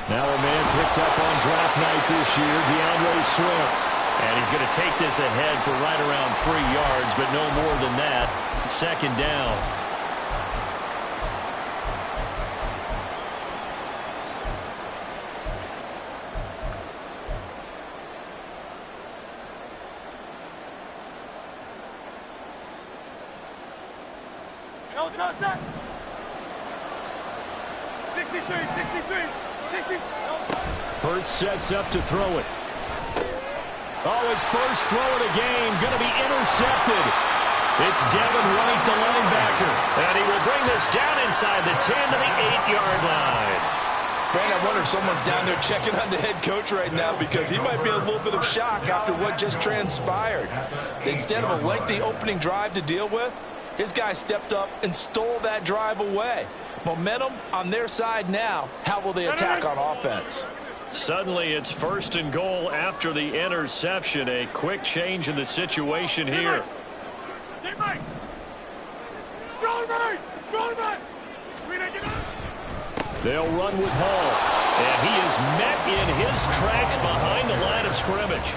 Now a man picked up on draft night this year, DeAndre Swift. And he's going to take this ahead for right around 3 yards, but no more than that. Second down. Hurts sets up to throw it. Oh, his first throw of the game going to be intercepted. It's Devin White, the linebacker. And he will bring this down inside the 10 to the 8-yard line. Brandon, I wonder if someone's down there checking on the head coach right now because he might be in a little bit of shock after what just transpired. Instead of a lengthy opening drive to deal with, his guy stepped up and stole that drive away. Momentum on their side now. How will they attack on offense? Suddenly it's 1st and goal after the interception. A quick change in the situation here. They'll run with Hall. And he is met in his tracks behind the line of scrimmage.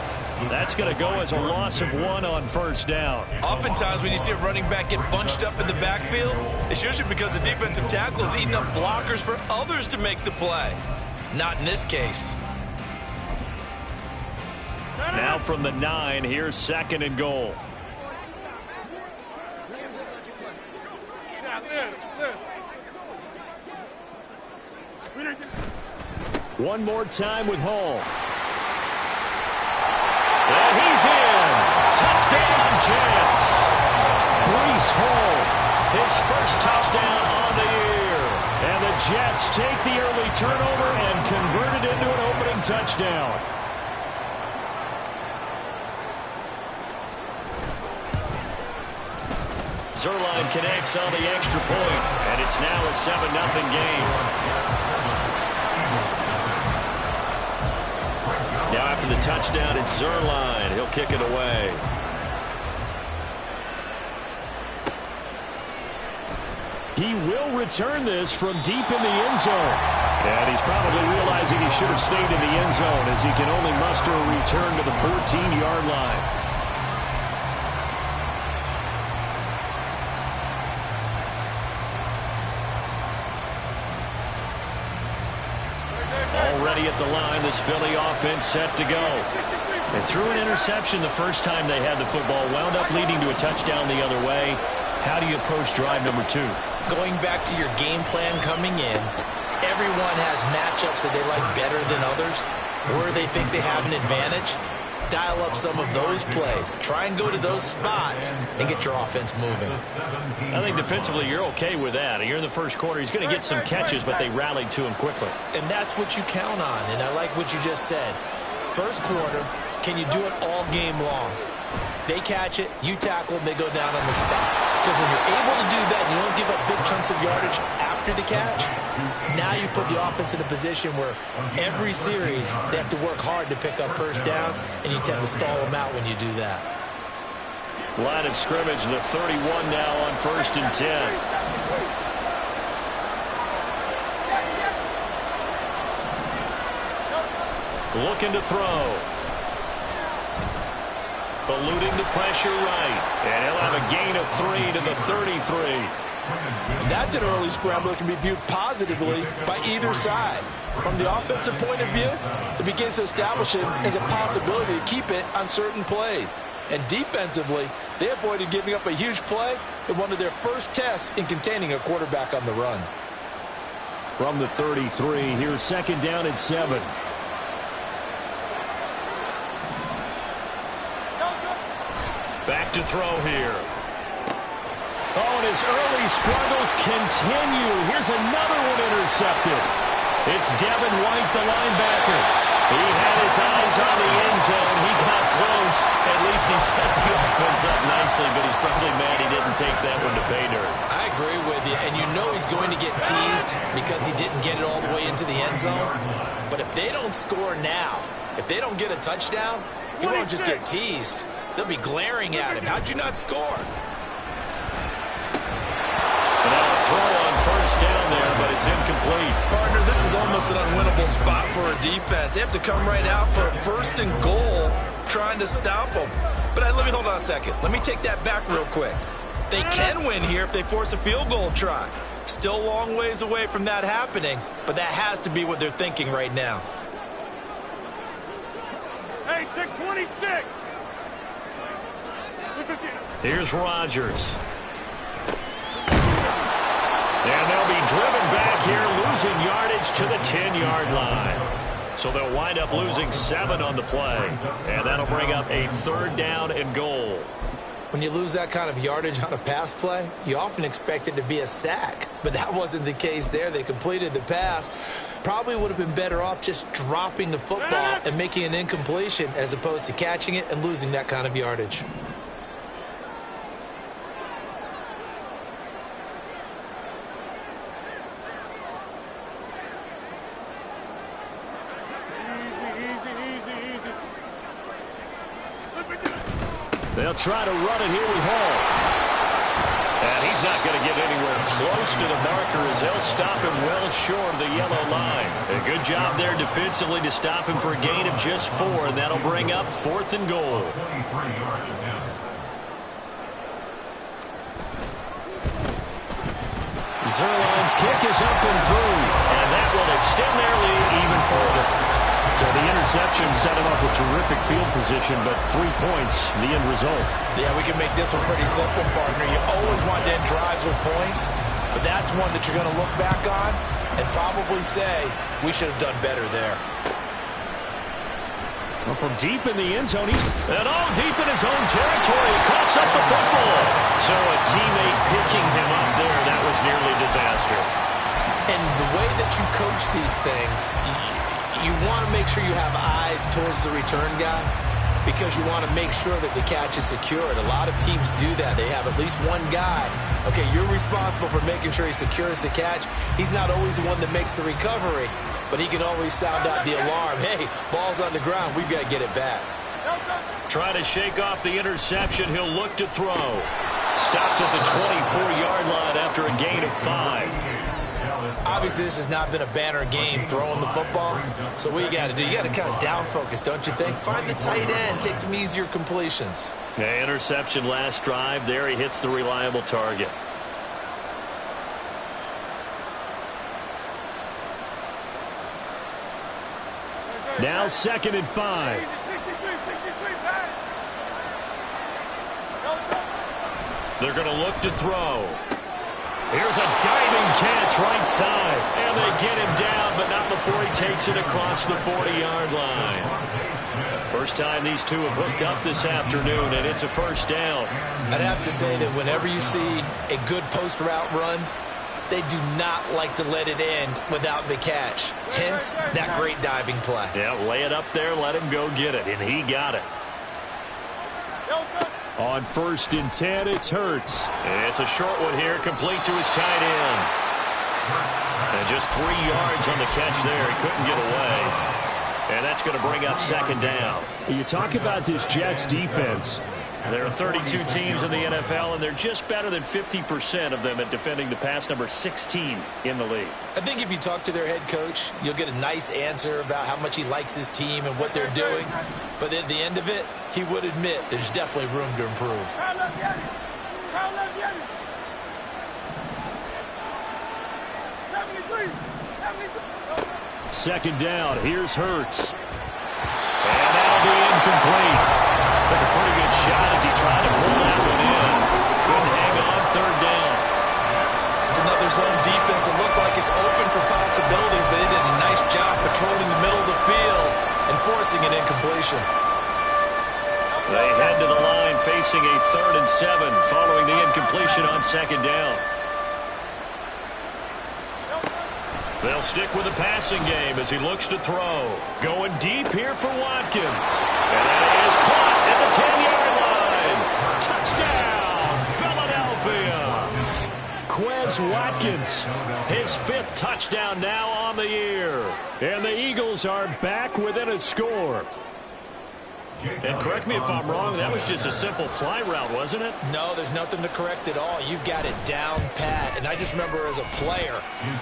That's going to go as a loss of 1 on 1st down. Oftentimes when you see a running back get bunched up in the backfield, it's usually because the defensive tackle is eating up blockers for others to make the play. Not in this case. Now from the 9, here's 2nd and goal. One more time with Hall. And he's in. Touchdown, Jets. Breece Hall, his first touchdown on the year. And the Jets take the early turnover and convert it into an opening touchdown. Zuerlein connects on the extra point, and it's now a 7-0 game. Now after the touchdown, it's Zuerlein. He'll kick it away. He will return this from deep in the end zone. And he's probably realizing he should have stayed in the end zone as he can only muster a return to the 14-yard line. Already at the line, this Philly offense set to go. They threw an interception the first time they had the football, wound up leading to a touchdown the other way. How do you approach drive number 2? Going back to your game plan coming in, everyone has matchups that they like better than others, where they think they have an advantage. Dial up some of those plays. Try and go to those spots and get your offense moving. I think defensively you're okay with that. You're in the first quarter. He's going to get some catches, but they rallied to him quickly. And that's what you count on, and I like what you just said. First quarter, can you do it all game long? They catch it, you tackle them, they go down on the spot. Because when you're able to do that and you don't give up big chunks of yardage after the catch, now you put the offense in a position where every series they have to work hard to pick up first downs, and you tend to stall them out when you do that. Line of scrimmage, the 31 now on 1st and 10. Looking to throw. Eluding the pressure right. And he'll have a gain of 3 to the 33. And that's an early scramble that can be viewed positively by either side. From the offensive point of view, it begins to establish it as a possibility to keep it on certain plays. And defensively, they avoided giving up a huge play in one of their first tests in containing a quarterback on the run. From the 33, here's 2nd down and 7. Back to throw here. Oh, and his early struggles continue. Here's another one intercepted. It's Devin White, the linebacker. He had his eyes on the end zone. He got close. At least he set the offense up nicely, but he's probably mad he didn't take that one to pay dirt. I agree with you, and you know he's going to get teased because he didn't get it all the way into the end zone. But if they don't score now, if they don't get a touchdown, he won't just get teased. They'll be glaring at him. How'd you not score? And now a throw on first down there, but it's incomplete. Partner, this is almost an unwinnable spot for a defense. They have to come right out for a first and goal trying to stop them. But let me hold on a second. Let me take that back real quick. They can win here if they force a field goal try. Still a long ways away from that happening, but that has to be what they're thinking right now. Hey, check 26. Here's Rodgers. And they'll be driven back here, losing yardage to the 10-yard line. So they'll wind up losing 7 on the play. And that'll bring up a 3rd down and goal. When you lose that kind of yardage on a pass play, you often expect it to be a sack. But that wasn't the case there. They completed the pass. Probably would have been better off just dropping the football and making an incompletion as opposed to catching it and losing that kind of yardage. They'll try to run it here with Hall. And he's not going to get anywhere close to the marker as they'll stop him well short of the yellow line. A good job there defensively to stop him for a gain of just 4, and that'll bring up 4th and goal. Zuerlein's kick is up and through, and that will extend their lead even further. So the interception set him up with terrific field position, but 3 points, the end result. Yeah, we can make this one pretty simple, partner. You always want to end drives with points, but that's one that you're going to look back on and probably say, we should have done better there. Well, from deep in the end zone, and all deep in his own territory, he coughs up the football. So a teammate picking him up there, that was nearly disaster. And the way that you coach these things, you want to make sure you have eyes towards the return guy because you want to make sure that the catch is secured. A lot of teams do that. They have at least one guy. Okay, you're responsible for making sure he secures the catch. He's not always the one that makes the recovery, but he can always sound out the alarm. Hey, ball's on the ground. We've got to get it back. Trying to shake off the interception. He'll look to throw. Stopped at the 24-yard line after a gain of 5. Obviously, this has not been a banner game throwing the football. So what you got to do, you got to kind of down focus, don't you think? Find the tight end, take some easier completions. Yeah, interception last drive. There he hits the reliable target. Now 2nd and 5. They're going to look to throw. Here's a diving catch right side. And they get him down, but not before he takes it across the 40-yard line. First time these two have hooked up this afternoon, and it's a 1st down. I'd have to say that whenever you see a good post route run, they do not like to let it end without the catch. Hence, that great diving play. Yeah, lay it up there, let him go get it, and he got it. On 1st and 10, it's Hurts. It's a short one here, complete to his tight end. And just 3 yards on the catch there. He couldn't get away. And that's going to bring up 2nd down. You talk about this Jets defense. There are 32 teams in the NFL, and they're just better than 50% of them at defending the pass, number 16 in the league. I think if you talk to their head coach, you'll get a nice answer about how much he likes his team and what they're doing. But at the end of it, he would admit there's definitely room to improve. Second down, here's Hurts. And that'll be incomplete. Took a pretty good shot as he tried to pull that one in. Couldn't hang on 3rd down. It's another zone defense. It looks like it's open for possibilities, but they did a nice job patrolling the middle of the field and forcing an incompletion. They head to the line facing a 3rd and 7 following the incompletion on 2nd down. They'll stick with the passing game as he looks to throw. Going deep here for Watkins. And that is caught at the 10-yard line. Touchdown, Philadelphia. Quez Watkins, his 5th touchdown now on the year. And the Eagles are back within a score. And correct me if I'm wrong, that was just a simple fly route, wasn't it? No, there's nothing to correct at all. You've got it down pat. And I just remember as a player,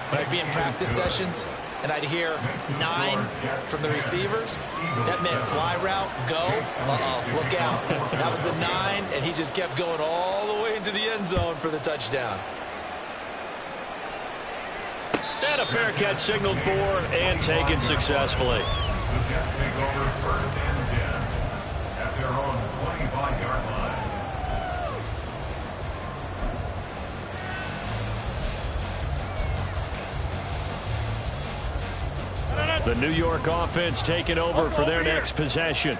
when I'd be in practice sessions, and I'd hear 9 from the receivers, that meant fly route, go, look out. That was the 9, and he just kept going all the way into the end zone for the touchdown. And a fair catch signaled for and taken successfully. The Jets take over 1st and 10 at their own 25-yard line. The New York offense taking over for their next possession.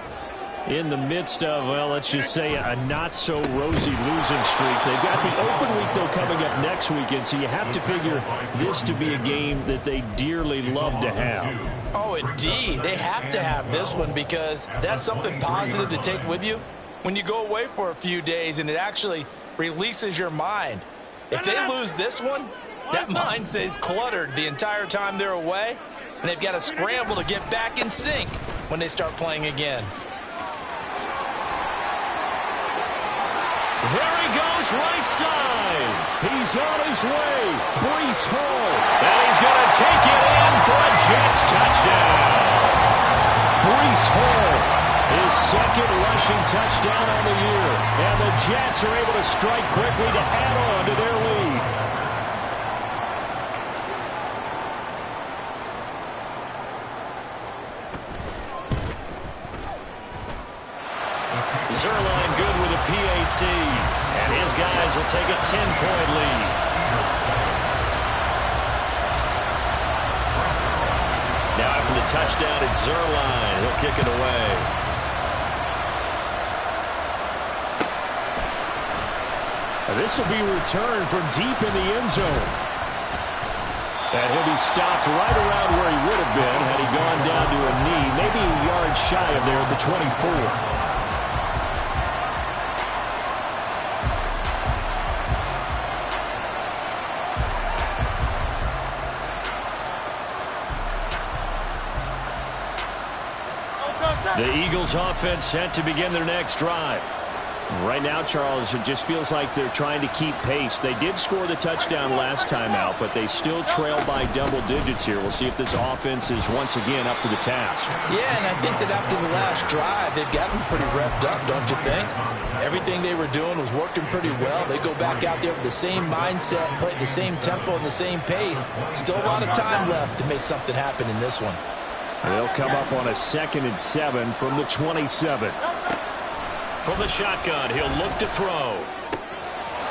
In the midst of, well, let's just say a not-so-rosy losing streak. They've got the open week, though, coming up next weekend, so you have to figure this to be a game that they dearly love to have. Oh, indeed. They have to have this one because that's something positive to take with you when you go away for a few days, and it actually releases your mind. If they lose this one, that mind stays cluttered the entire time they're away, and they've got to scramble to get back in sync when they start playing again. There he goes, right side. He's on his way. Breece Hall. And he's going to take it in for a Jets touchdown. Breece Hall, his second rushing touchdown on the year. And the Jets are able to strike quickly to add on to their lead. Zuerlein good with a PAT, and his guys will take a 10-point lead. Now after the touchdown, it's Zuerlein. He'll kick it away. This will be returned from deep in the end zone. And he'll be stopped right around where he would have been had he gone down to a knee, maybe a yard shy of there at the 24. The Eagles offense set to begin their next drive. Right now, Charles, it just feels like they're trying to keep pace. They did score the touchdown last time out, but they still trail by double digits here. We'll see if this offense is once again up to the task. Yeah, and I think that after the last drive, they've got them pretty revved up, don't you think? Everything they were doing was working pretty well. They go back out there with the same mindset, play at the same tempo and the same pace. Still a lot of time left to make something happen in this one. They'll come up on a 2nd and 7 from the 27. From the shotgun, he'll look to throw.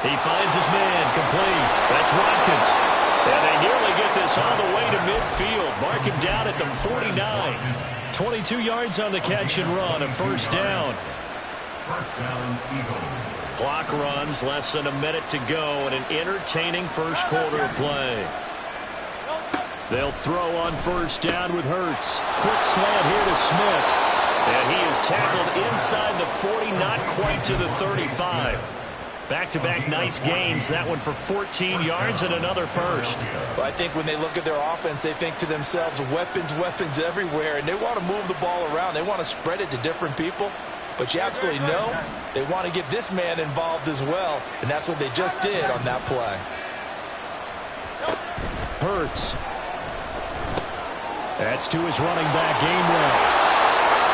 He finds his man, complete. That's Watkins. And they nearly get this all the way to midfield. Mark him down at the 49. 22 yards on the catch and run, a first down. First down, Eagles. Clock runs, less than a minute to go, and an entertaining first quarter of play. They'll throw on first down with Hurts. Quick slant here to Smith. And he is tackled inside the 40, not quite to the 35. Back-to-back nice gains. That one for 14 yards and another first. Well, I think when they look at their offense, they think to themselves, weapons, weapons everywhere. And they want to move the ball around. They want to spread it to different people. But you absolutely know they want to get this man involved as well. And that's what they just did on that play. Hurts. That's to his running back, Gainwell.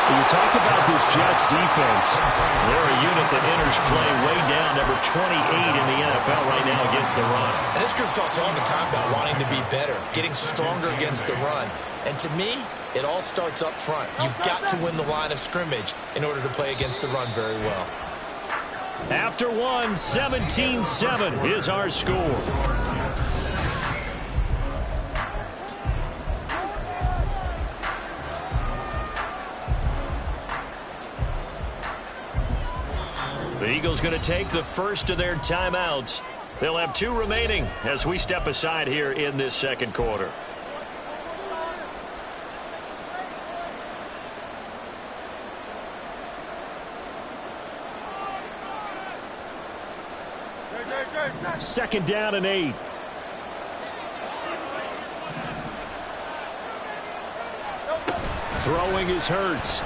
You talk about this Jets defense. They're a unit that enters play way down, number 28 in the NFL right now against the run. And this group talks all the time about wanting to be better, getting stronger against the run. And to me, it all starts up front. You've got to win the line of scrimmage in order to play against the run very well. After one, 17-7 is our score. The Eagles going to take the first of their timeouts. They'll have 2 remaining as we step aside here in this second quarter. Second down and 8. Throwing is Hurts.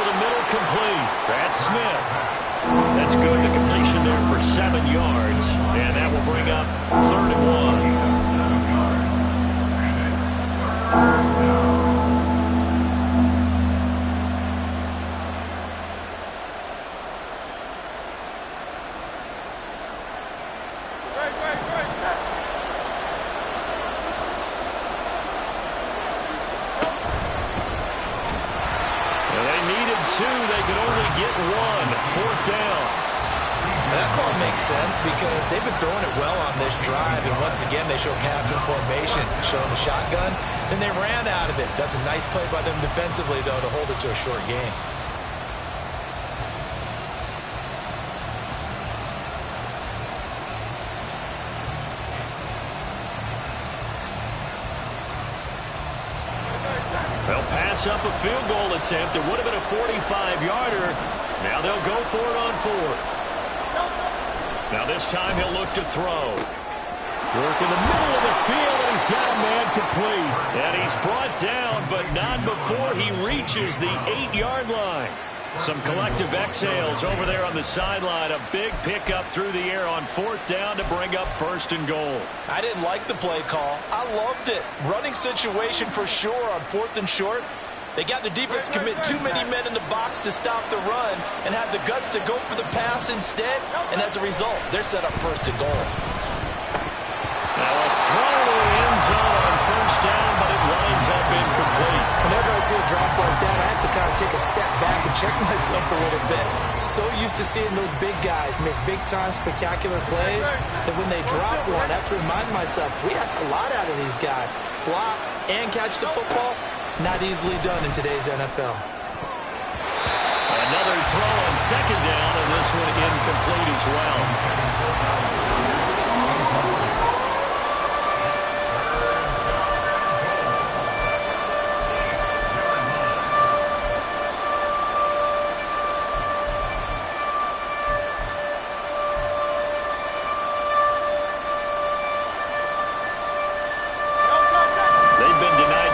over the middle, complete. That's Smith. That's good. The completion there for 7 yards. And that will bring up 3rd and 1. Because they've been throwing it well on this drive, and once again they show passing formation, showing the shotgun, then they ran out of it. That's a nice play by them defensively, though, to hold it to a short game. They'll pass up a field goal attempt. It would have been a 45-yarder. Now they'll go for it on 4th. Now this time he'll look to throw. Work in the middle of the field, and he's got a man complete. And he's brought down, but not before he reaches the 8-yard line. Some collective exhales over there on the sideline. A big pickup through the air on 4th down to bring up 1st and goal. I didn't like the play call. I loved it. Running situation for sure on 4th and short. They got the defense to commit too many men in the box to stop the run and have the guts to go for the pass instead. And as a result, they're set up 1st and goal. Now a throw to the end zone on 1st down, but it winds up incomplete. Whenever I see a drop like that, I have to kind of take a step back and check myself a little bit. So used to seeing those big guys make big-time spectacular plays that when they drop one, I have to remind myself, we ask a lot out of these guys. Block and catch the football. Not easily done in today's NFL. Another throw on 2nd down, and this one incomplete as well.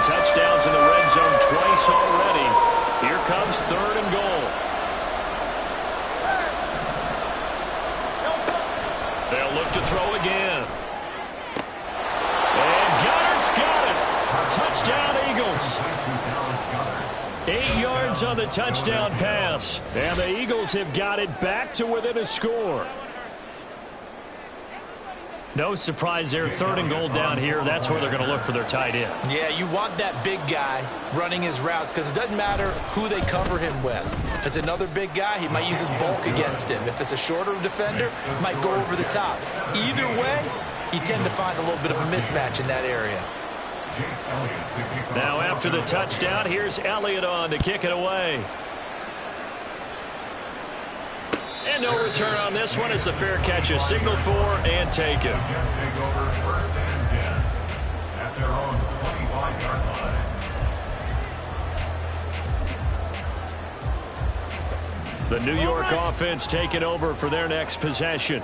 Touchdowns in the red zone twice already. Here comes 3rd and goal. They'll look to throw again. And Goddard's got it. Touchdown, Eagles. 8 yards on the touchdown pass. And the Eagles have got it back to within a score. No surprise there. 3rd and goal down here. That's where they're going to look for their tight end. Yeah, you want that big guy running his routes because it doesn't matter who they cover him with. If it's another big guy, he might use his bulk against him. If it's a shorter defender, he might go over the top. Either way, you tend to find a little bit of a mismatch in that area. Now after the touchdown, here's Elliott on to kick it away. And no return on this one as the fair catch is signaled for and taken. At their own 25-yard line. The New York offense taking over for their next possession.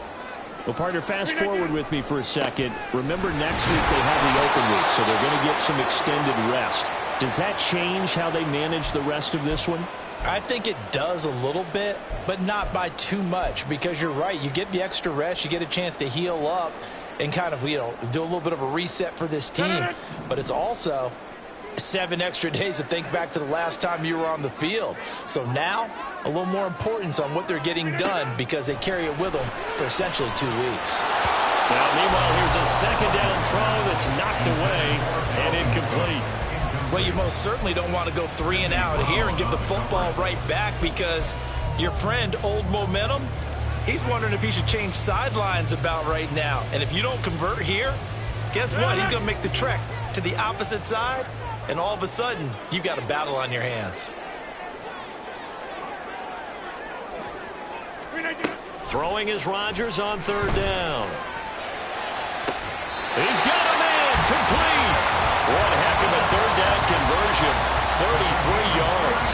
Well, partner, fast forward with me for a second. Remember, next week they have the open week, so they're going to get some extended rest. Does that change how they manage the rest of this one? I think it does a little bit, but not by too much, because you're right. You get the extra rest. You get a chance to heal up and kind of, do a little bit of a reset for this team. But it's also 7 extra days to think back to the last time you were on the field. So now a little more importance on what they're getting done because they carry it with them for essentially 2 weeks. Now, meanwhile, here's a 2nd down throw that's knocked away and incomplete. Well, you most certainly don't want to go 3 and out here and give the football right back because your friend, Old Momentum, he's wondering if he should change sidelines about right now. And if you don't convert here, guess what? He's going to make the trek to the opposite side, and all of a sudden, you've got a battle on your hands. Throwing is Rodgers on 3rd down. He's got a man complete. What a heck of a 3rd down conversion. 33 yards.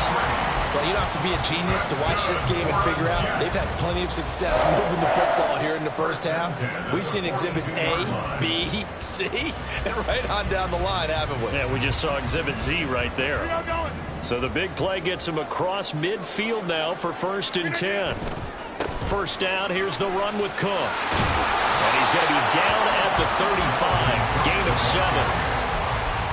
Well, you don't have to to be a genius to watch this game and figure out they've had plenty of success moving the football here in the first half. We've seen exhibits A, B, C, and right on down the line, haven't we? Yeah, we just saw exhibit Z right there. So the big play gets him across midfield now for 1st and 10. First down, here's the run with Cook. And he's going to be down at the 35, gain of 7.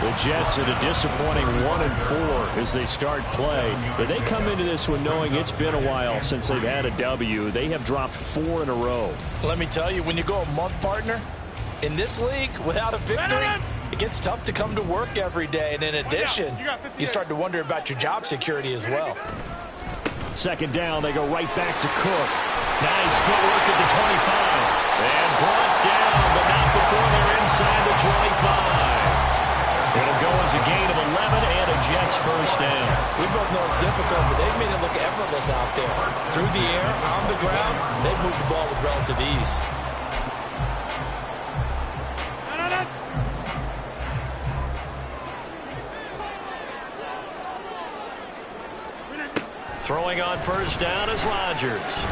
The Jets at a disappointing 1-4 as they start play. But they come into this one knowing it's been a while since they've had a W. They have dropped 4 in a row. Let me tell you, when you go a month, partner, in this league, without a victory, it gets tough to come to work every day. And in addition, you start to wonder about your job security as well. Second down, they go right back to Cook. Nice footwork at the 25. And brought down, but not before they're inside the 25. It'll go as a gain of 11 and a Jets first down. We both know it's difficult, but they've made it look effortless out there. Through the air, on the ground, they've moved the ball with relative ease. Throwing on first down is Rodgers.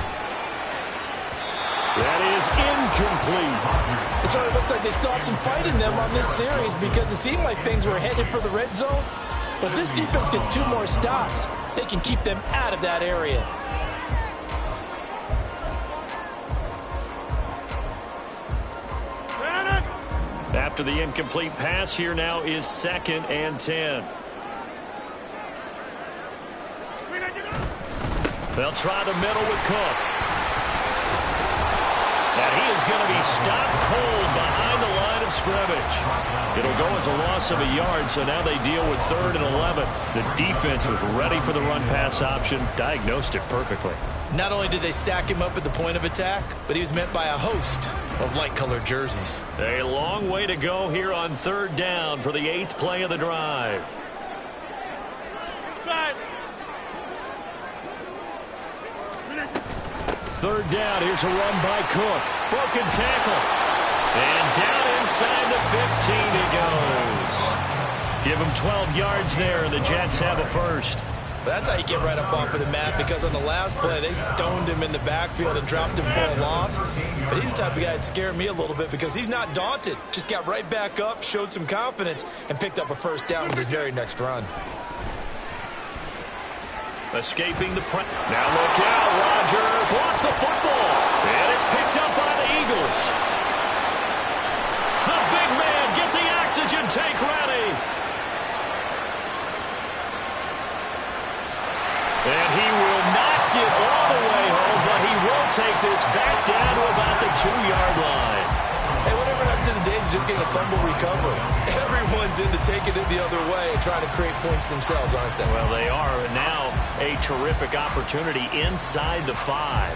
That is incomplete. So it looks like they still have some fight in them on this series because it seemed like things were headed for the red zone. But this defense gets 2 more stops. They can keep them out of that area. After the incomplete pass, here now is 2nd and 10. They'll try the middle with Cook. And he is going to be stopped cold behind the line of scrimmage. It'll go as a loss of a yard, so now they deal with 3rd and 11. The defense was ready for the run-pass option, diagnosed it perfectly. Not only did they stack him up at the point of attack, but he was met by a host of light-colored jerseys. A long way to go here on 3rd down for the 8th play of the drive. Third down, here's a run by Cook. Broken tackle. And down inside the 15 he goes. Give him 12 yards there, and the Jets have a first. That's how you get right up off of the mat, because on the last play, they stoned him in the backfield and dropped him for a loss. But he's the type of guy that scared me a little bit because he's not daunted. Just got right back up, showed some confidence, and picked up a first down with his very next run. Escaping the press. Now look out. Rodgers lost the football. And it's picked up by the Eagles. The big man, get the oxygen tank ready. And he will not get all the way home, but he will take this back down to about the 2-yard line. Hey, whatever happened to the days of just getting a fumble recovery? Everyone's into taking it the other way and trying to create points themselves, aren't they? Well, they are. And now a terrific opportunity inside the 5.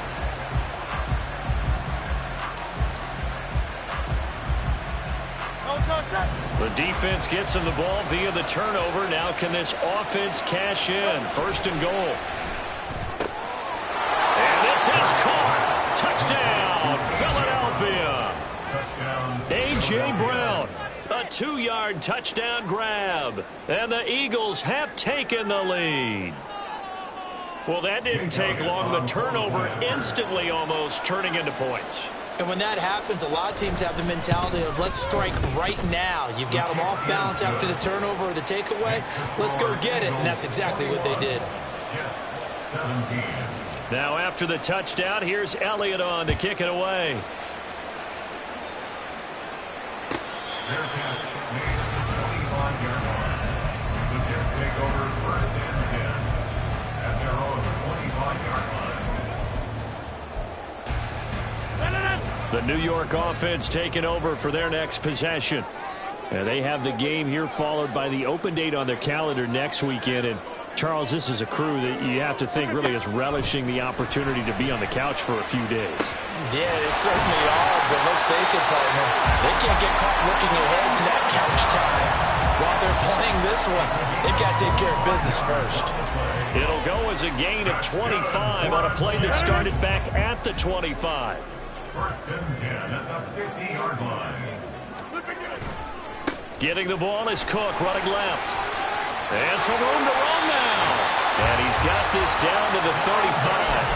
The defense gets him the ball via the turnover. Now can this offense cash in? 1st and goal. And this is caught. Touchdown, Philadelphia. A.J. Brown, a 2-yard touchdown grab. And the Eagles have taken the lead. Well, that didn't take long. The turnover instantly almost turning into points. And when that happens, a lot of teams have the mentality of let's strike right now. You've got them off balance after the turnover or the takeaway. Let's go get it. And that's exactly what they did. Now after the touchdown, here's Elliott on to kick it away. Their catch made at the 25-yard line. The Jets take over 1st and 10 at their own 25-yard line. The New York offense taking over for their next possession. And they have the game here followed by the open date on their calendar next weekend. And Charles, this is a crew that you have to think really is relishing the opportunity to be on the couch for a few days. Yeah, they certainly are, but let's face it, partner. They can't get caught looking ahead to that couch time while they're playing this one. They've got to take care of business first. It'll go as a gain of 25 on a play that started back at the 25. 1st and 10 at the 50-yard line. Getting the ball is Cook running left. And some room to run now. And he's got this down to the 35.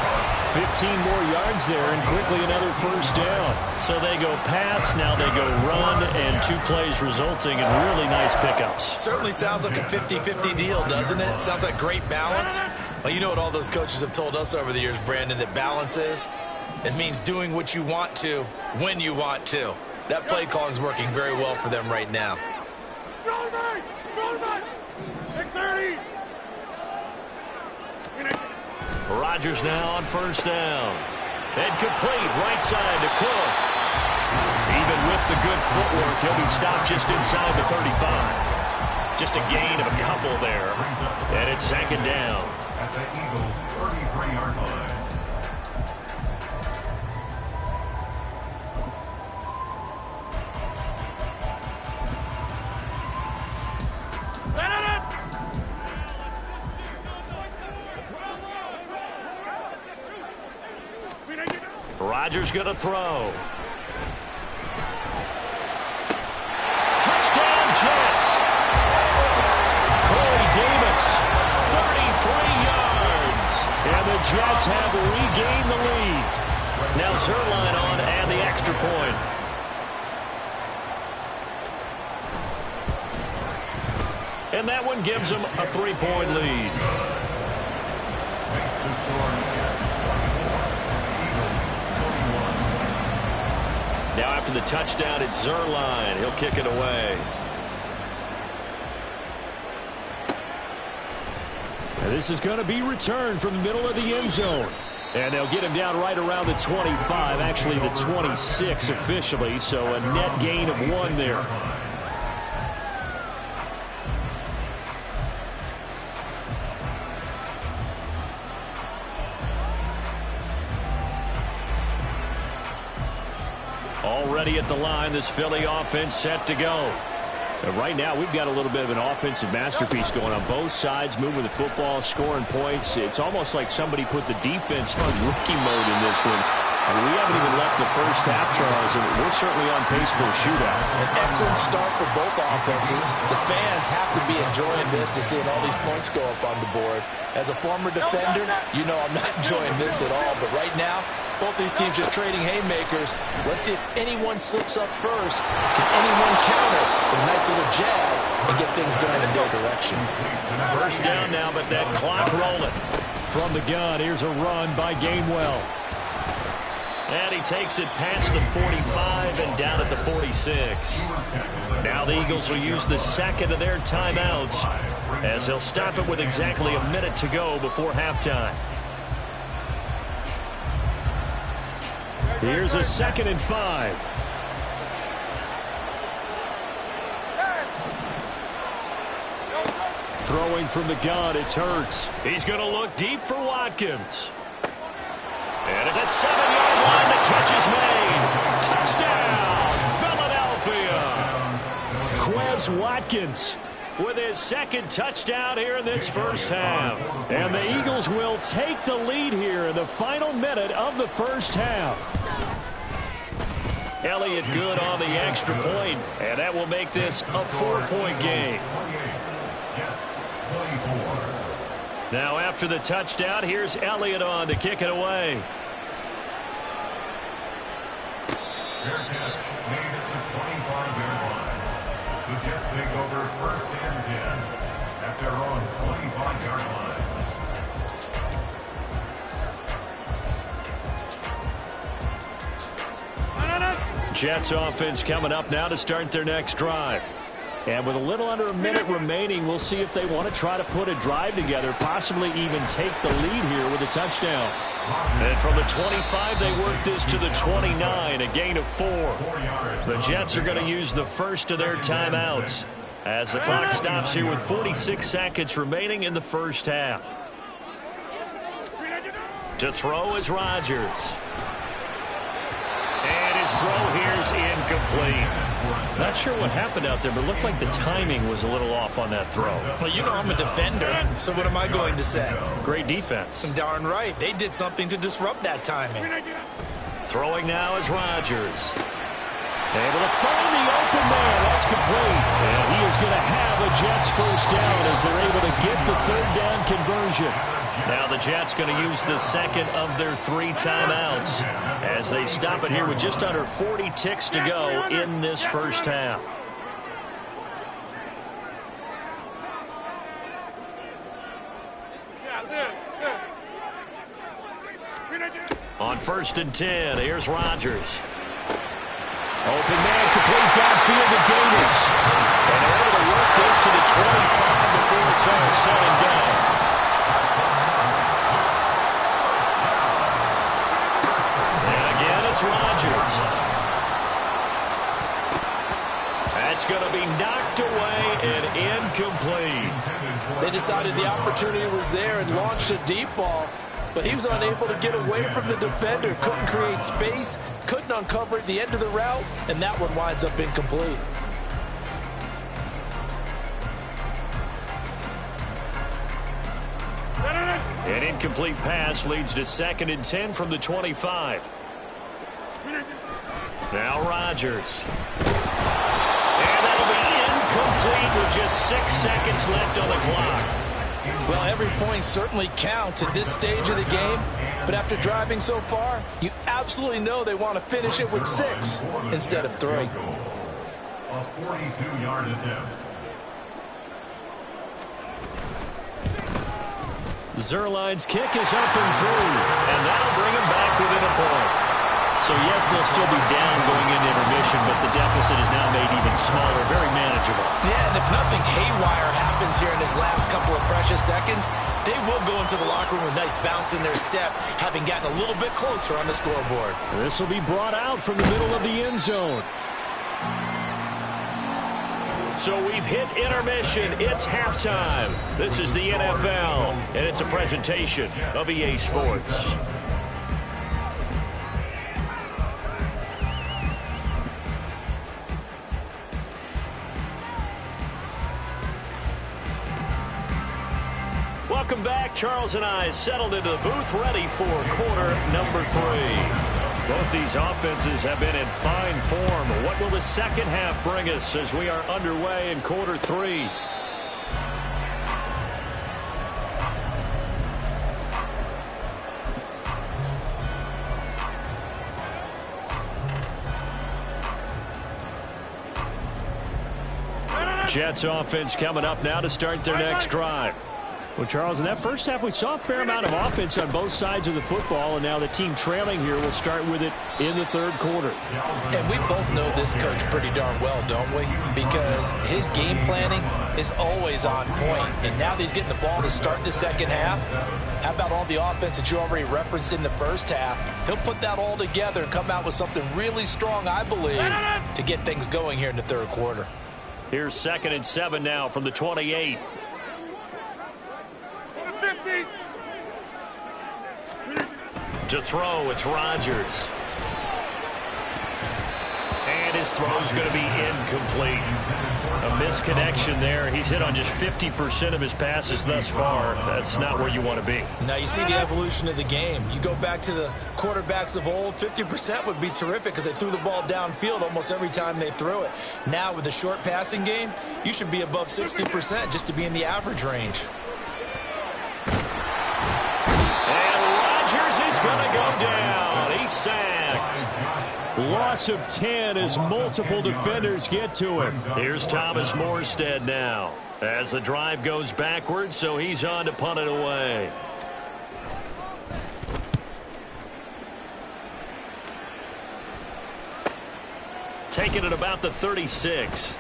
15 more yards there, and quickly another first down. So they go pass, now they go run, and 2 plays resulting in really nice pickups. Certainly sounds like a 50-50 deal, doesn't it? Sounds like great balance. Well, you know what all those coaches have told us over the years, Brandon, that balance is? It means doing what you want to, when you want to. That play calling is working very well for them right now. 630. Rodgers now on first down. And complete, right side to Cook. Even with the good footwork, he'll be stopped just inside the 35. Just a gain of a couple there. And it's second down. At the Eagles' 33-yard line. Rodgers going to throw. Touchdown, Jets. Corey Davis, 33 yards. And the Jets have regained the lead. Now Zuerlein on and the extra point. And that one gives them a 3-point lead. Makes the score Jets 24, Eagles 21. Now after the touchdown, it's Zuerlein. He'll kick it away. And this is going to be returned from the middle of the end zone. And they'll get him down right around the 25, actually the 26 officially, so a net gain of 1 there. Already at the line, this Philly offense set to go. And right now, we've got a little bit of an offensive masterpiece going on. Both sides moving the football, scoring points. It's almost like somebody put the defense on rookie mode in this one. And we haven't even left the first half, Charles, and we're certainly on pace for a shootout. An excellent start for both offenses. The fans have to be enjoying this to seeing all these points go up on the board. As a former defender, you know I'm not enjoying this at all. But right now, both these teams just trading haymakers. Let's see if anyone slips up first. Can anyone counter with a nice little jab and get things going in their direction? First down now, but that clock rolling. From the gun, here's a run by Gainwell. And he takes it past the 45 and down at the 46. Now the Eagles will use the second of their timeouts as they'll stop it with exactly a minute to go before halftime. Here's a 2nd and 5. Throwing from the gun, it's Hurts. He's going to look deep for Watkins. And at the 7-yard line, the catch is made. Touchdown, Philadelphia. Quez Watkins with his 2nd touchdown here in this first half. And the Eagles will take the lead here in the final minute of the first half. Elliott good on the extra point, and that will make this a 4-point game. Now after the touchdown, here's Elliott on to kick it away. Fair catch made at the 25-yard line. The Jets take over 1st and 10 at their own 25-yard line. Jets offense coming up now to start their next drive. And with a little under a minute remaining, we'll see if they want to try to put a drive together, possibly even take the lead here with a touchdown. And from the 25, they work this to the 29, a gain of 4. The Jets are going to use the first of their timeouts as the clock stops here with 46 seconds remaining in the first half. To throw is Rodgers. And his throw here is incomplete. Not sure what happened out there, but it looked like the timing was a little off on that throw. Well, you know I'm a defender, so what am I going to say? Great defense. Darn right. They did something to disrupt that timing. Throwing now is Rodgers. Able to find the open man. That's complete. And he is going to have a Jets first down as they're able to get the third down conversion. Now the Jets going to use the second of their 3 timeouts as they stop it here with just under 40 ticks to go in this first half. On 1st and 10, here's Rodgers. Open man, complete downfield to Davis. And they're able to work this to the 25 before it's all said and done. And again, it's Rodgers. That's going to be knocked away and incomplete. They decided the opportunity was there and launched a deep ball, but he was unable to get away from the defender, couldn't create space, couldn't uncover at the end of the route, and that one winds up incomplete. An incomplete pass leads to 2nd and 10 from the 25. Now Rodgers. And that'll be incomplete with just 6 seconds left on the clock. Well, every point certainly counts at this stage of the game, but after driving so far, you absolutely know they want to finish it with 6 instead of 3. A 42-yard attempt. Zuerlein's kick is up and through, and that'll bring him back within a point. So, yes, they'll still be down going into intermission, but the deficit is now made even smaller, very manageable. Yeah, and if nothing haywire happens here in his last couple of precious seconds, they will go into the locker room with a nice bounce in their step, having gotten a little bit closer on the scoreboard. This will be brought out from the middle of the end zone. So we've hit intermission. It's halftime. This is the NFL, and it's a presentation of EA Sports. Welcome back. Charles and I settled into the booth, ready for quarter number 3. Both these offenses have been in fine form. What will the second half bring us as we are underway in quarter 3? Jets offense coming up now to start their next drive. Well, Charles, in that first half, we saw a fair amount of offense on both sides of the football, and now the team trailing here will start with it in the third quarter. And we both know this coach pretty darn well, don't we? Because his game planning is always on point. And now that he's getting the ball to start the second half, how about all the offense that you already referenced in the first half? He'll put that all together and come out with something really strong, I believe, to get things going here in the third quarter. Here's 2nd and 7 now from the 28. To throw, it's Rodgers. And his throw's going to be incomplete. A misconnection there. He's hit on just 50% of his passes thus far. That's not where you want to be. Now, you see the evolution of the game. You go back to the quarterbacks of old, 50% would be terrific because they threw the ball downfield almost every time they threw it. Now, with the short passing game, you should be above 60% just to be in the average range. He's going to go down. He's sacked. Loss of 10 as multiple defenders get to him. Here's Thomas Morstead now as the drive goes backwards, so he's on to punt it away. Taking it about the 36.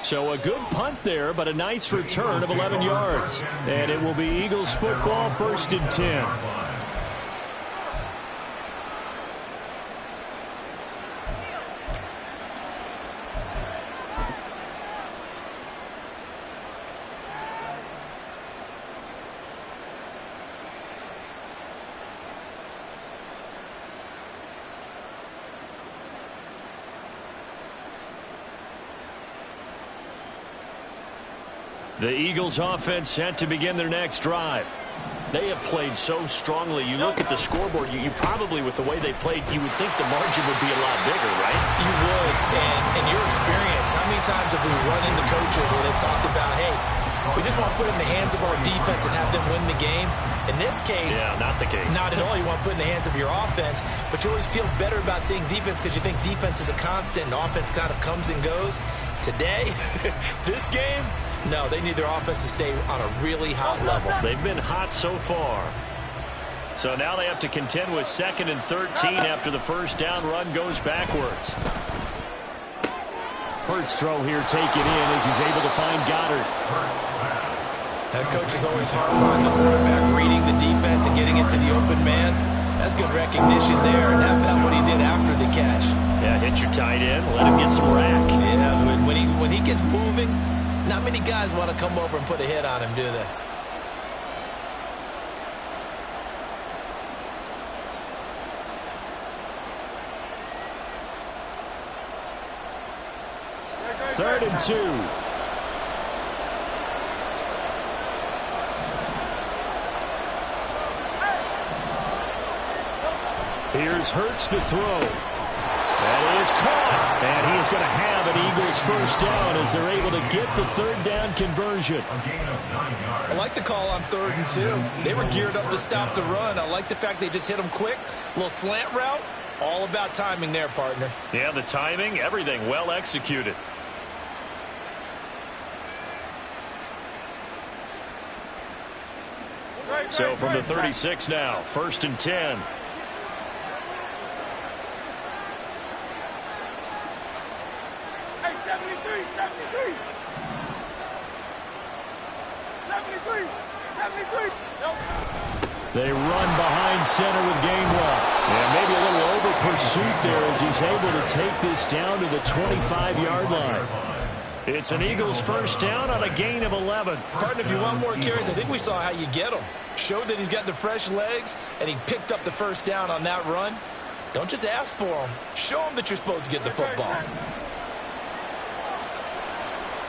So a good punt there, but a nice return of 11 yards. And it will be Eagles football, 1st and 10. The Eagles offense set to begin their next drive. They have played so strongly. You look at the scoreboard, you probably, with the way they played, you would think the margin would be a lot bigger, right? You would, and in your experience, how many times have we run into coaches where they've talked about, hey, we just want to put it in the hands of our defense and have them win the game. In this case, yeah, not the case. Not at all. You want to put it in the hands of your offense, but you always feel better about seeing defense because you think defense is a constant and offense kind of comes and goes. Today, this game, no, they need their offense to stay on a really hot level. They've been hot so far. So now they have to contend with 2nd and 13 after the first down run goes backwards. Hurts throw here taken in as he's able to find Goddard. That coach is always hard on the quarterback, reading the defense and getting it to the open man. That's good recognition there, and how about what he did after the catch? Yeah, hit your tight end, let him get some rack. Yeah, when he gets moving, not many guys want to come over and put a hit on him, do they? Third and 2. Here's Hurts to throw. That is caught. And he's going to have an Eagles first down as they're able to get the third down conversion. I like the call on 3rd and 2. They were geared up to stop the run. I like the fact they just hit them quick. A little slant route. All about timing there, partner. Yeah, the timing, everything well executed. So from the 36 now, 1st and 10. Hey, 73. They run behind center with Gainwell. And maybe a little over pursuit there as he's able to take this down to the 25-yard line. It's an Eagles first down on a gain of 11. Partner, if you want more carries, I think we saw how you get him. Showed that he's got the fresh legs, and he picked up the first down on that run. Don't just ask for him. Show him that you're supposed to get the football.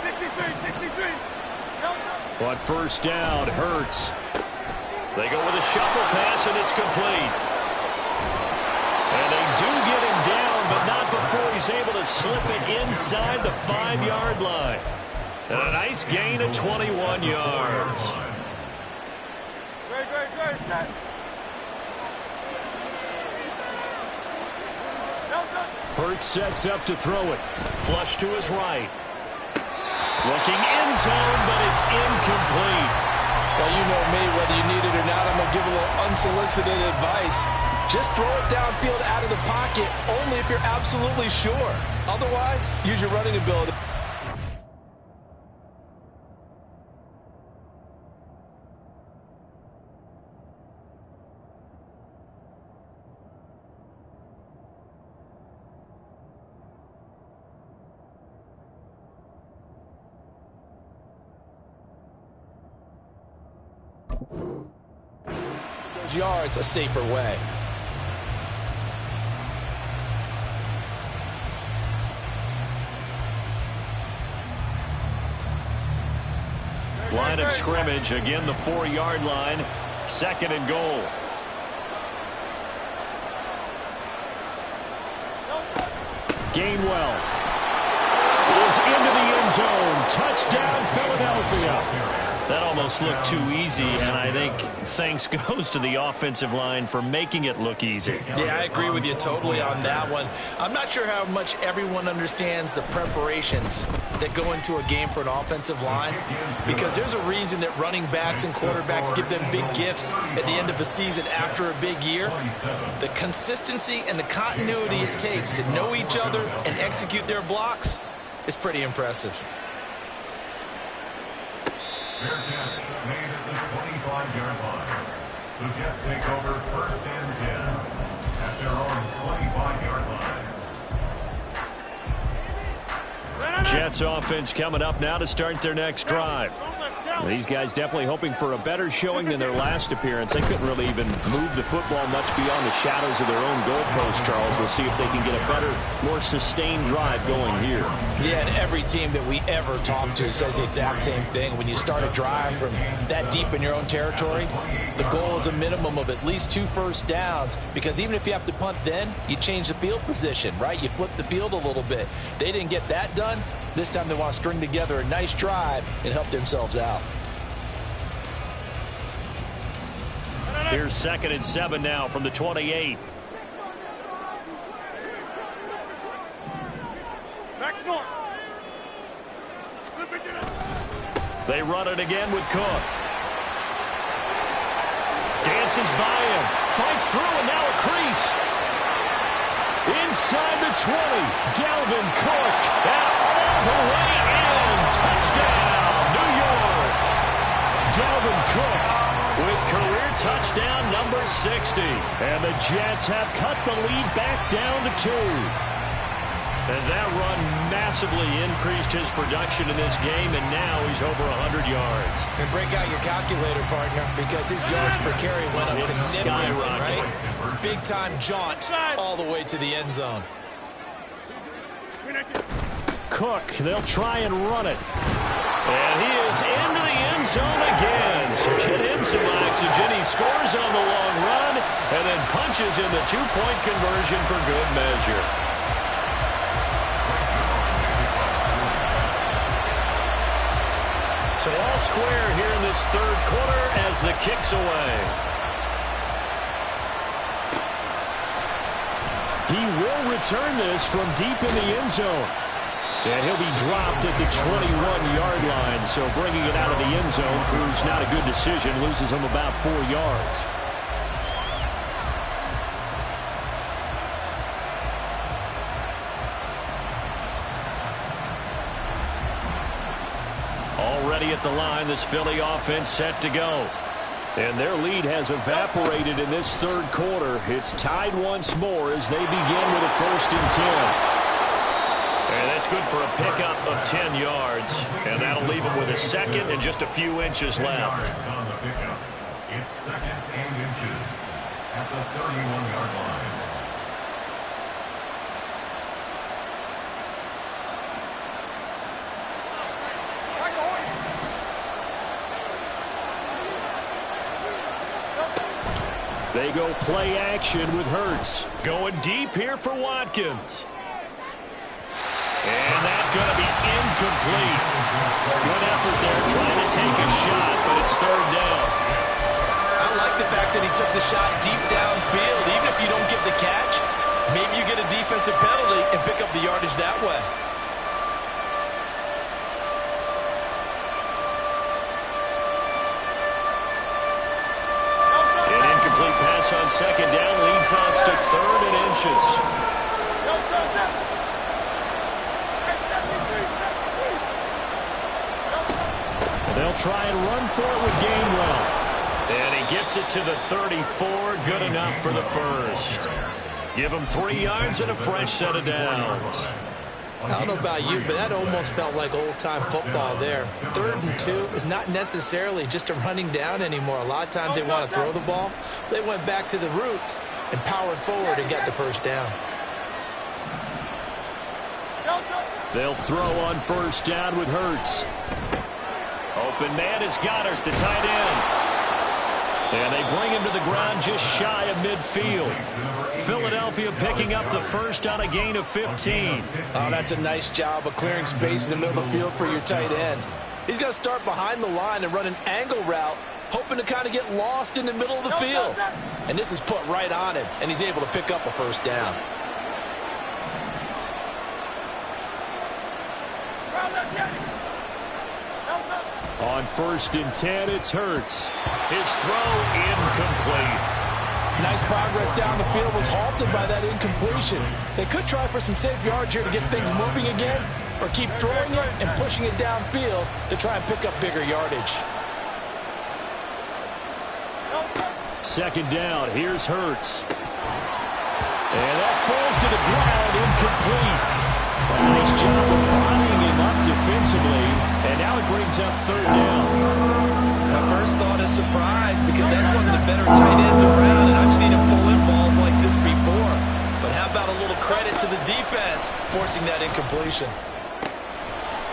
63. On first down, Hurts. They go with a shuffle pass, and it's complete. And they do get him down, but not before he's able to slip it inside the 5-yard line. And a nice gain of 21 yards. Great. Hurts sets up to throw it. Flush to his right. Looking end zone, but it's incomplete. Well, you know me, whether you need it or not, I'm going to give a little unsolicited advice. Just throw it downfield out of the pocket, only if you're absolutely sure. Otherwise, use your running ability. Those yards a safer way. Line of scrimmage, again the 4-yard line. 2nd and goal. Gainwell is into the end zone. Touchdown, Philadelphia. That almost looked too easy, and I think thanks goes to the offensive line for making it look easy. Yeah, I agree with you totally on that one. I'm not sure how much everyone understands the preparations that go into a game for an offensive line, because there's a reason that running backs and quarterbacks give them big gifts at the end of the season after a big year. The consistency and the continuity it takes to know each other and execute their blocks is pretty impressive. Fair catch made at the 25-yard line. The Jets take over 1st and 10 at their own 25-yard line. Jets offense coming up now to start their next drive. These guys definitely hoping for a better showing than their last appearance. They couldn't really even move the football much beyond the shadows of their own goalpost, Charles. We'll see if they can get a better, more sustained drive going here. Yeah, and every team that we ever talk to says the exact same thing. When you start a drive from that deep in your own territory, the goal is a minimum of at least 2 first downs, because even if you have to punt then, you change the field position, right? You flip the field a little bit. They didn't get that done. This time they want to string together a nice drive and help themselves out. Here's 2nd and 7 now from the 28. Back north. They run it again with Cook. Dances by him. Fights through, and now a crease. Inside the 20. Dalvin Cook. And all the way in. Touchdown, New York. Dalvin Cook with career touchdown number 60. And the Jets have cut the lead back down to 2. And that run massively increased his production in this game, and now he's over 100 yards. And break out your calculator, partner, because his yards per carry went up significantly, right? Big-time jaunt all the way to the end zone. Cook, they'll try and run it. And he is into the end zone again. So get him some oxygen. He scores on the long run and then punches in the 2-point conversion for good measure. So all square here in this 3rd quarter as the kick's away. He will return this from deep in the end zone. And he'll be dropped at the 21-yard line. So bringing it out of the end zone proves not a good decision. Loses him about 4 yards. Already at the line, this Philly offense set to go. And their lead has evaporated in this 3rd quarter. It's tied once more as they begin with a 1st and 10. And that's good for a pickup of 10 yards. And that'll leave him with a 2nd and just a few inches left. On the pickup. It's 2nd and inches at the 31-yard line. They go play action with Hurts. Going deep here for Watkins. And that's going to be incomplete. Good effort there trying to take a shot, but it's 3rd down. I like the fact that he took the shot deep downfield. Even if you don't get the catch, maybe you get a defensive penalty and pick up the yardage that way. An incomplete pass on 2nd down leads us to 3rd and inches. They'll try and run for it with Gainwell. And he gets it to the 34. Good enough for the 1st. Give him 3 yards and a fresh set of downs. I don't know about you, but that almost felt like old-time football there. 3rd and 2 is not necessarily just a running down anymore. A lot of times they want to throw the ball. They went back to the roots and powered forward and got the 1st down. They'll throw on 1st down with Hurts. Open man is Goddard, the tight end. And they bring him to the ground just shy of midfield. Philadelphia picking up the 1st on a gain of 15. Oh, that's a nice job of clearing space in the middle of the field for your tight end. He's going to start behind the line and run an angle route, hoping to kind of get lost in the middle of the field. And this is put right on him, and he's able to pick up a 1st down. On 1st and 10, it's Hurts. His throw incomplete. Nice progress down the field was halted by that incompletion. They could try for some safe yards here to get things moving again, or keep throwing it and pushing it downfield to try and pick up bigger yardage. 2nd down, here's Hurts. And that falls to the ground, incomplete. A nice job of bodying him up defensively, and now it brings up 3rd down. My first thought is surprise, because that's one of the better tight ends around, and I've seen him pull in balls like this before. But how about a little credit to the defense forcing that incompletion?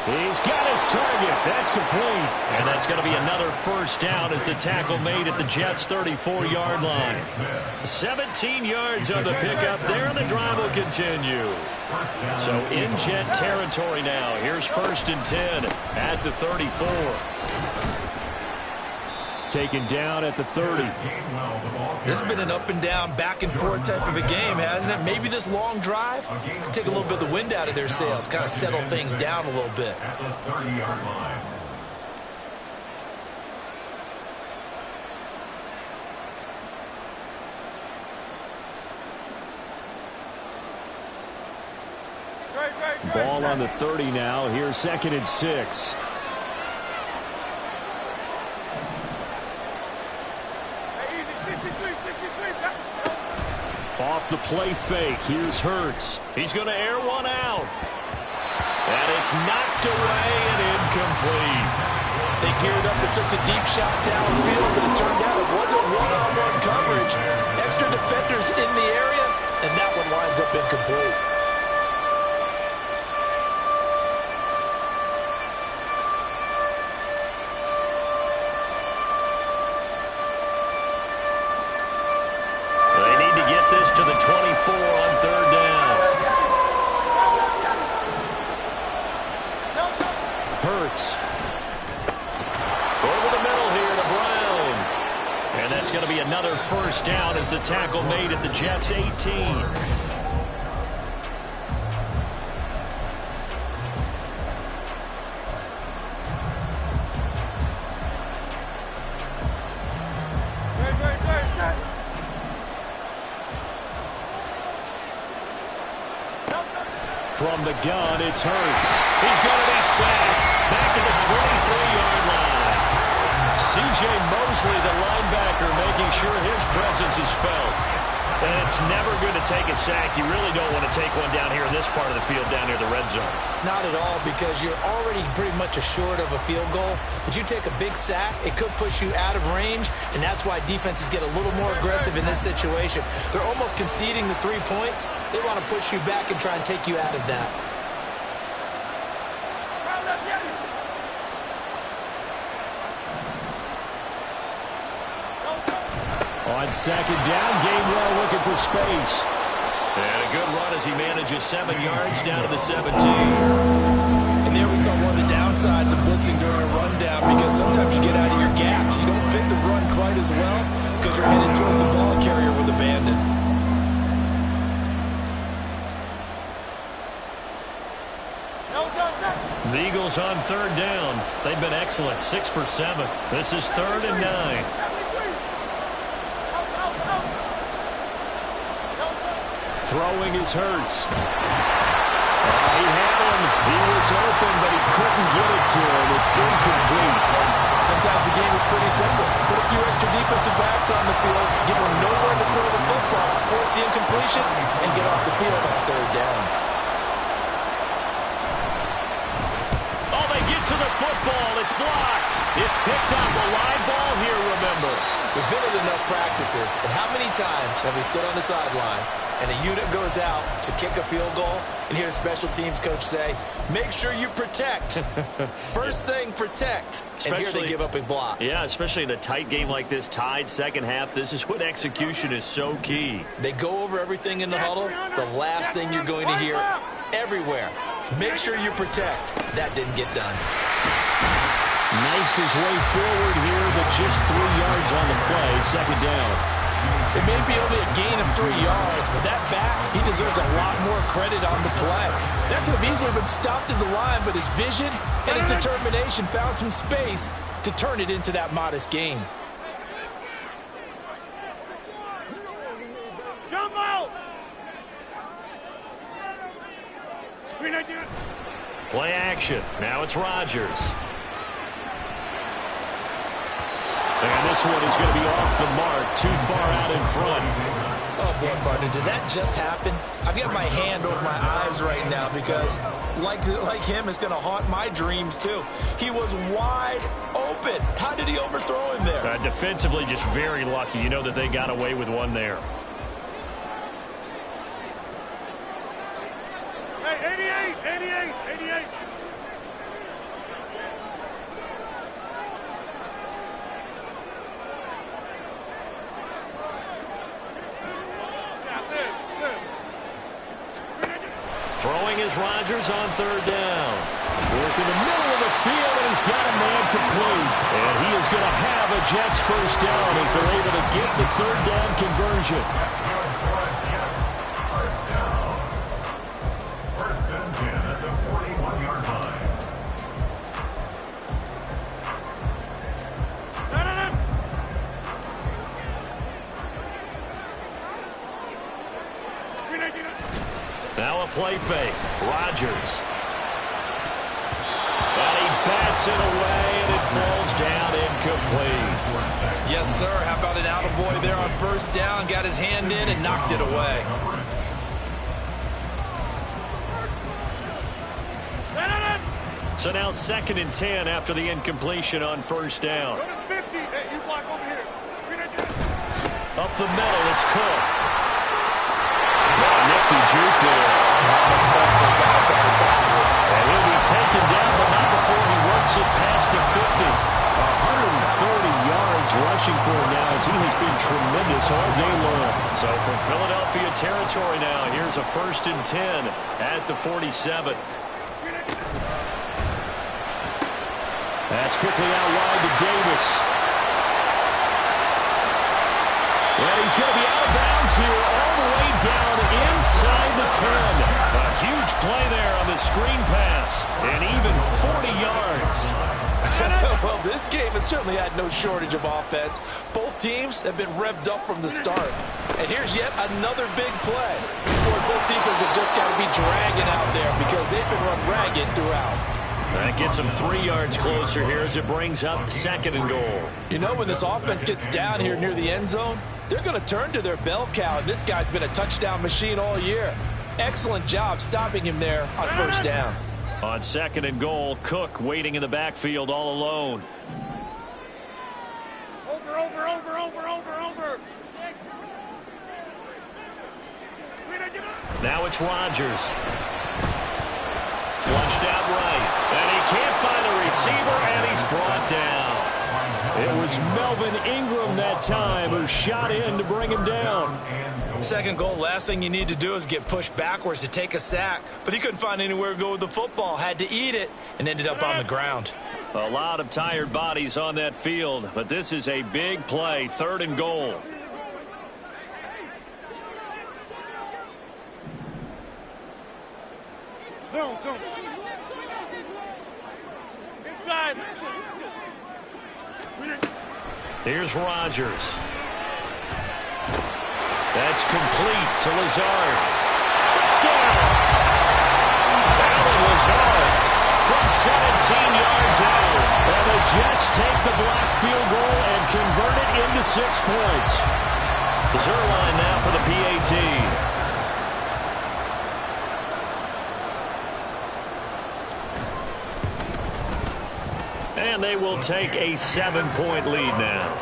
He's got his target. That's complete. And that's going to be another first down as the tackle made at the Jets' 34-yard line. 17 yards on the pickup there, and the drive will continue. So in Jet territory now. Here's 1st and 10 at the 34. Taken down at the 30. This has been an up and down, back and forth type of a game, hasn't it? Maybe this long drive can take a little bit of the wind out of their sails, kind of settle things down a little bit. At the 30-yard line. Ball on the 30 now. Here's 2nd and 6. Off the play fake. Here's Hurts. He's going to air one out. And it's knocked away and incomplete. They geared up and took the deep shot downfield, but it turned out it wasn't one-on-one coverage. Extra defenders in the area, and that one winds up incomplete. To the 24 on 3rd down. Hurts. Over the middle here to Brown. And that's going to be another first down as the tackle made at the Jets' 18. From the gun, it's Hurts. He's going to be sacked. Back to the 23-yard line. C.J. Mosley, the linebacker, making sure his presence is felt. And it's never good to take a sack. You really don't want to take one down here in this part of the field, down near the red zone. Not at all, because you're already pretty much assured of a field goal. But you take a big sack, it could push you out of range, and that's why defenses get a little more aggressive in this situation. They're almost conceding the 3 points. They want to push you back and try and take you out of that. On 2nd down, Gainwell looking for space. And a good run as he manages 7 yards down to the 17. And there we saw one of the downsides of blitzing during a rundown, because sometimes you get out of your gaps. You don't fit the run quite as well because you're headed towards the ball carrier with abandon. The Eagles on 3rd down. They've been excellent, 6 for 7. This is 3rd and 9. Throwing is Hurts. He had him. He was open, but he couldn't get it to him. It's incomplete. Sometimes the game is pretty simple. Put a few extra defensive backs on the field, give them nowhere to throw the football, force the incompletion, and get off the field on 3rd down. Oh, they get to the football. It's blocked. It's picked up. A live ball here, remember. We've been at enough practices, and how many times have we stood on the sidelines and a unit goes out to kick a field goal and hear a special teams coach say, make sure you protect. First thing, protect. And here they give up a block. Yeah, especially in a tight game like this, tied 2nd half. This is when execution is so key. They go over everything in the huddle. The last thing you're going to hear everywhere, make sure you protect. That didn't get done. Knifes his way forward here, but just 3 yards on the play, 2nd down. It may be only a gain of 3 yards, but that back, he deserves a lot more credit on the play. That could have easily been stopped at the line, but his vision and his determination found some space to turn it into that modest gain. Jump out! Play action. Now it's Rodgers. And this one is going to be off the mark, too far out in front. Oh, boy, partner, did that just happen? I've got my hand over my eyes right now because, like him, it's going to haunt my dreams, too. He was wide open. How did he overthrow him there? Defensively, just very lucky. You know that they got away with one there. Hey, 88, 88, 88. Throwing is Rodgers on third down. Work in the middle of the field, and he's got a man complete. And he is going to have a Jets first down as they're able to get the third down conversion. First and 10 at the 41-yard line. Now a play fake. Rodgers. And he bats it away, and it falls down incomplete. Yes, sir. How about an attaboy there on first down? Got his hand in and knocked it away. So now 2nd and 10 after the incompletion on first down. Go to 50. Hey, you block over here. Up the middle, it's Cook. Nifty juke there. Not much fun for a guy trying to tackle it. And he'll be taken down, but not before he works it past the 50. 130 yards rushing for him now as he has been tremendous all day long. So from Philadelphia territory now, here's a 1st and 10 at the 47. That's quickly out wide to Davis. And he's going to be out of bounds here all the way down inside the 10. A huge play there on the screen pass. And even 40 yards. Well, this game has certainly had no shortage of offense. Both teams have been revved up from the start. And here's yet another big play. Boy, both defenses have just got to be dragging out there because they've been run ragged throughout. That gets them 3 yards closer here as it brings up 2nd and goal. You know, when this offense gets down here near the end zone, they're going to turn to their bell cow, and this guy's been a touchdown machine all year. Excellent job stopping him there on first down. On 2nd and goal, Cook waiting in the backfield all alone. Over. 6. Now it's Rodgers. Flushed out right. And he can't find a receiver, and he's brought down. It was Melvin Ingram that time who shot in to bring him down. 2nd goal, last thing you need to do is get pushed backwards to take a sack. But he couldn't find anywhere to go with the football. Had to eat it and ended up on the ground. A lot of tired bodies on that field, but this is a big play, 3rd and goal. Zone. Inside. Here's Rodgers. That's complete to Lazard. Touchdown! Allen Lazard from 17 yards out. And the Jets take the block field goal and convert it into 6 points. Zuerlein now for the PAT. And they will take a 7-point lead now.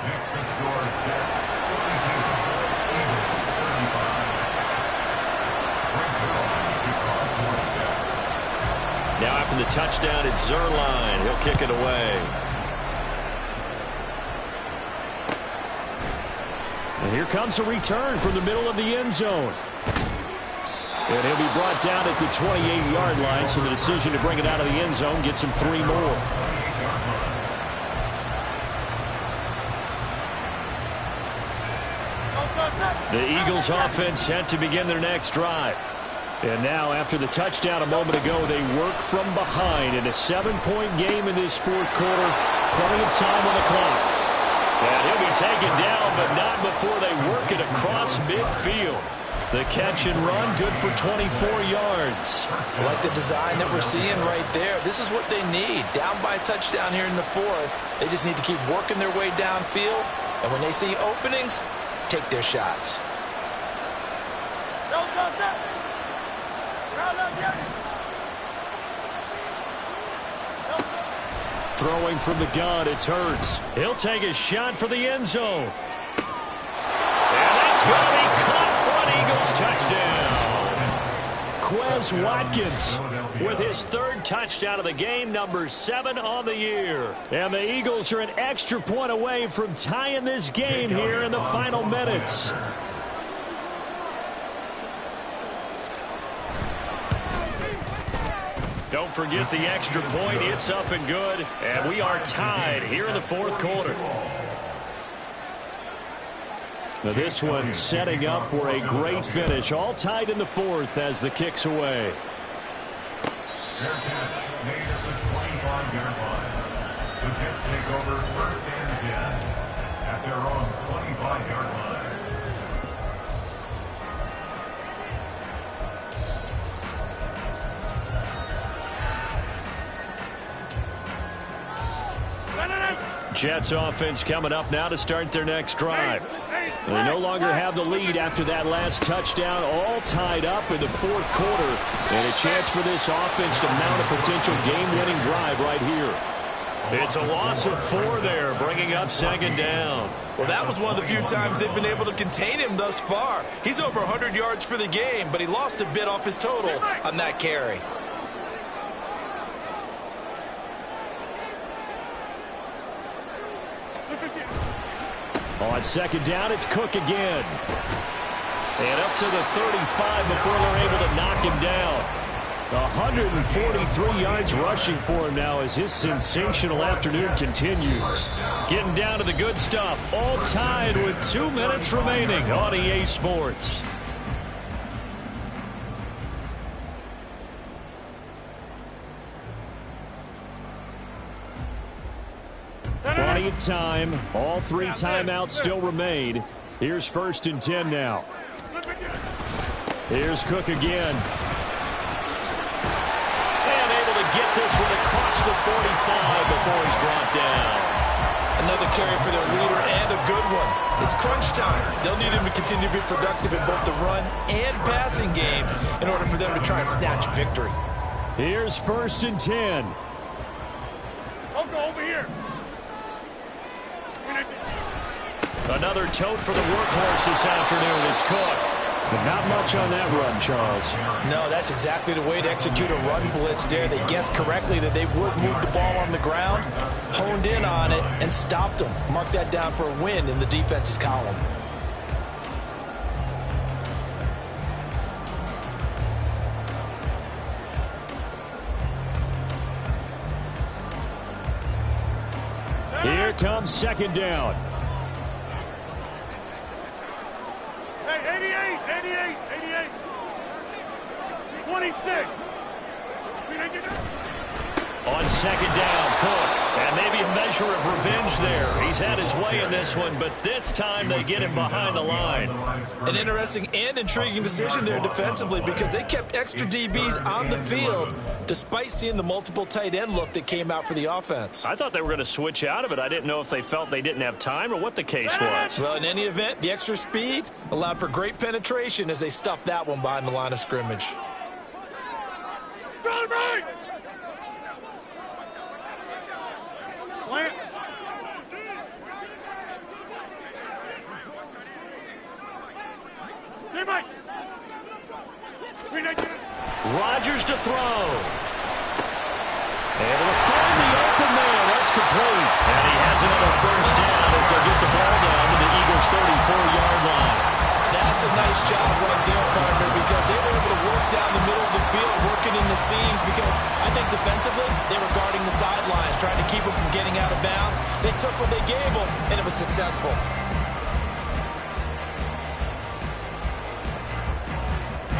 Next to score, Jets, 42. Now after the touchdown, it's Zuerlein. He'll kick it away. And here comes a return from the middle of the end zone. And he'll be brought down at the 28-yard line, so the decision to bring it out of the end zone gets him 3 more. The Eagles offense set to begin their next drive. And now after the touchdown a moment ago, they work from behind in a 7-point game in this 4th quarter. Plenty of time on the clock. And he'll be taken down, but not before they work it across midfield. The catch and run, good for 24 yards. I like the design that we're seeing right there. This is what they need. Down by a touchdown here in the 4th. They just need to keep working their way downfield. And when they see openings, take their shots. Throwing from the gun, it's Hurts. He'll take a shot for the end zone. And that's going to be caught. Eagles touchdown. Quez Watkins with his 3rd touchdown of the game, number 7 on the year. And the Eagles are an extra point away from tying this game here in the final minutes. Don't forget the extra point. It's up and good. And we are tied here in the fourth quarter. Now this one setting up for a great finish. All tied in the fourth as the kick's away. Fair catch made at the 25-yard line. The Jets take over first and 10 at their own 25-yard line. Jets offense coming up now to start their next drive. They no longer have the lead after that last touchdown, all tied up in the fourth quarter, and a chance for this offense to mount a potential game-winning drive right here. It's a loss of 4 there, bringing up second down. Well, that was one of the few times they've been able to contain him thus far. He's over 100 yards for the game, but he lost a bit off his total on that carry. On second down, it's Cook again. And up to the 35 before they're able to knock him down. 143 yards rushing for him now as his sensational afternoon continues. Getting down to the good stuff. All tied with 2 minutes remaining on EA Sports. Plenty of time. All 3 timeouts still remain. Here's first and 10 now. Here's Cook again. And able to get this one across the 45 before he's brought down. Another carry for their leader and a good one. It's crunch time. They'll need him to continue to be productive in both the run and passing game in order for them to try and snatch a victory. Here's first and 10. I'll go over here. Another tote for the workhorse this afternoon. It's Cook. But not much on that run, Charles. No, that's exactly the way to execute a run blitz there. They guessed correctly that they would move the ball on the ground, honed in on it, and stopped them. Mark that down for a win in the defense's column. Here comes second down. Hey, 88, 26. On second down, Cook. And maybe a measure of revenge there. He's had his way in this one, but this time they get him behind the line. An interesting and intriguing decision there defensively because they kept extra DBs on the field despite seeing the multiple tight end look that came out for the offense. I thought they were going to switch out of it. I didn't know if they felt they didn't have time or what the case was. Well, in any event, the extra speed allowed for great penetration as they stuffed that one behind the line of scrimmage. Plant. Hey, Mike. Rodgers to throw. Able to find the open man. That's complete. And he has another first down as they get the ball down to the Eagles' 34-yard line. That's a nice job right there, partner, because they were able to work down the middle of the field, working in the seams, because I think defensively they were guarding the sidelines, trying to keep them from getting out of bounds. They took what they gave them, and it was successful.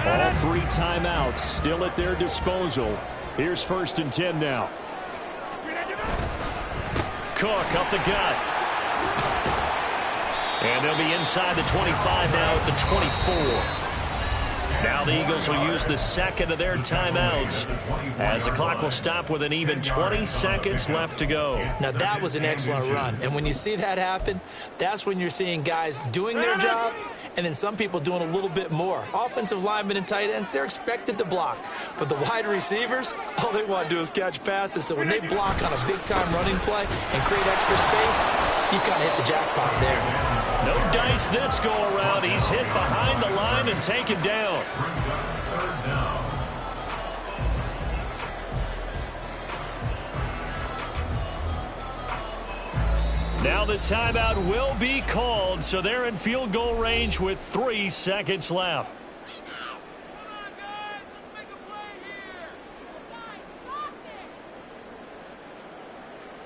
All 3 timeouts still at their disposal. Here's first and 10 now. Cook up the gut. And they'll be inside the 25 now at the 24. Now the Eagles will use the second of their timeouts as the clock will stop with an even 20 seconds left to go. Now that was an excellent run. And when you see that happen, that's when you're seeing guys doing their job and then some people doing a little bit more. Offensive linemen and tight ends, they're expected to block. But the wide receivers, all they want to do is catch passes. So when they block on a big-time running play and create extra space, you've kind of hit the jackpot there. No dice this go-around. He's hit behind the line and taken down. Now the timeout will be called, so they're in field goal range with 3 seconds left.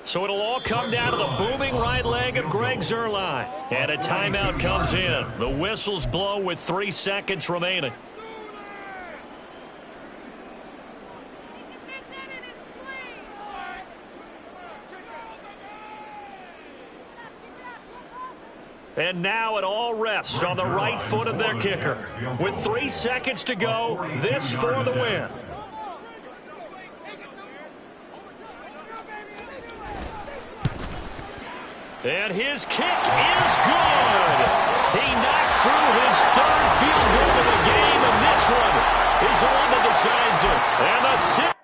So it'll all come down to the booming right leg of Greg Zuerlein. And a timeout comes in. The whistles blow with 3 seconds remaining. And now it all rests on the right foot of their kicker. With 3 seconds to go, this for the win. And his kick is good. He knocks through his 3rd field goal of the game, and this one is the one that decides it. And the